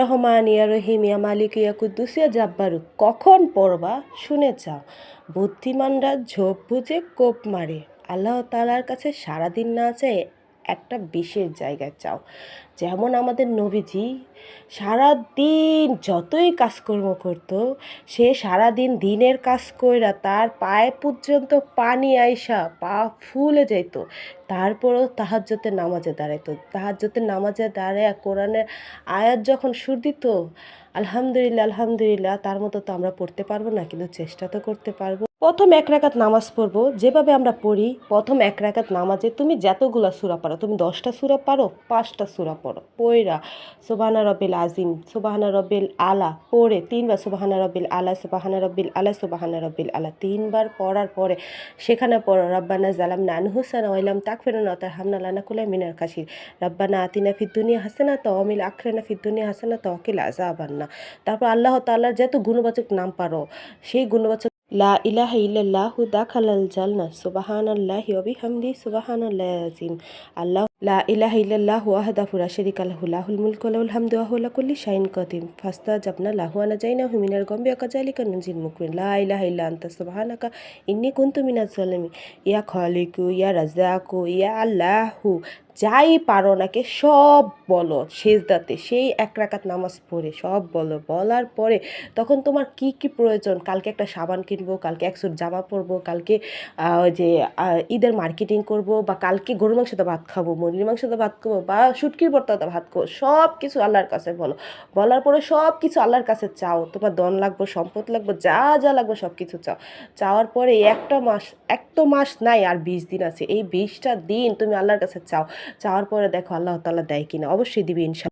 রহমান ইয়া রহিম ইয়া মালিক ইয়া কুদ্দুস ইয়া জাব্বারু কখন পড়বা শুনে চাও। বুদ্ধিমানরা ঝোপ বুঝে কোপ মারে। আল্লাহ তাআলার কাছে সারাদিন না চেয়ে একটা বিশেষ জায়গায় চাও। যেমন আমাদের নবীজি সারাদিন যতই কাজকর্ম করত, সে সারাদিন দিনের কাজ কইরা তার পায়ে পর্যন্ত পানি আইসা পা ফুলে যাইত, তারপরেও তাহাজ্জুদের নামাজে দাঁড়াইতো। তাহাজ্জুদের নামাজে দাঁড়ায়া কোরআনের আয়াত যখন সুর দিত, আলহামদুলিল্লাহ আলহামদুলিল্লাহ, তার মতো তো আমরা পড়তে পারবো না, কিন্তু চেষ্টা তো করতে পারবো। প্রথম এক রাকাত নামাজ পড়বো যেভাবে আমরা পড়ি। প্রথম এক রাকাত নামাজে তুমি যতগুলা সূরা পারো, তুমি 10টা সূরা পারো, 5টা সূরা পড়ো, পইরা সুবহানা রব্বিল আজিম, সুবহানা রব্বিল আলা পড়ে 3বার সুবহানা রব্বিল আলা, সুবহানা রব্বিল আলা, সুবহানা রব্বিল আলা 3বার পড়ার পরে সেখানে পড়ো রব্বানা জালামনা আনফুসানা ওয়া ইল্লাম তাগফির লানা ওয়া তারহামনা লানাকুনা মিনাল খাসিরিন, রব্বানা আতিনা ফিদ দুনিয়া হাসানাতাও ওয়া ফিল আখিরাতি ফিদ দুনিয়া হাসানাতাও ওয়া কিনা আযাবান্নার। তারপর আল্লাহ তাআলার যত গুণবাচক নাম পারো সেই গুণবাচক লা ইলাহা ইল্লাল্লাহু দাখালাল জান্নাহ, সুবহানাল্লাহি ওয়া বিহামদিহি, সুবহানাল্লাহিল আযীম। আল্লাহ লা ইলাহা ইল্লাল্লাহু ওয়াহদাহু লা শারীকা লাহু, লাহুল মুলকু ওয়া লাহুল হামদু ওয়া হুয়া আলা কুল্লি শাইইন কাদির। ফাস্তাজাবনা লাহু ওয়া নাজাইনাহু মিনাল গাম্মি ওয়া কাযালিকা নুনজিল মুমিনিন। লা ইলাহা ইল্লা আনতা সুবহানাকা ইন্নী কুনতু মিনাজ জালিমিন। ইয়া খালিকু ইয়া রাজ্জাকু ইয়া আল্লাহু, যাই পারো নাকি সব বলো সেজদাতে, সেই এক রাকাত নামাজ পড়ে সব বলো। বলার পরে তখন তোমার কি কি প্রয়োজন, কালকে একটা সাবান কিনবো, কালকে এক সুট জামা পরবো, কালকে ওই যে ঈদের মার্কেটিং করব, বা কালকে গরুর মাংসতে ভাত খাবো, মুরগির মাংসতে ভাত খাবো, বা শুটকির ভর্তাতে ভাত খাবো, সব কিছু আল্লাহর কাছে বলো। বলার পরে সব কিছু আল্লাহর কাছে চাও। তোমার ধন লাগবে, সম্পদ লাগবে, যা যা লাগবে সব কিছু চাও। চাওয়ার পরে একটা মাস, এক তো মাস নাই আর 20 দিন আছে, এই 20টা দিন তুমি আল্লাহর কাছে চাও। চাওয়ার পরে দেখো আল্লাহ তাআলা দেয় কিনা, অবশ্যই দিবে ইনশাআল্লাহ।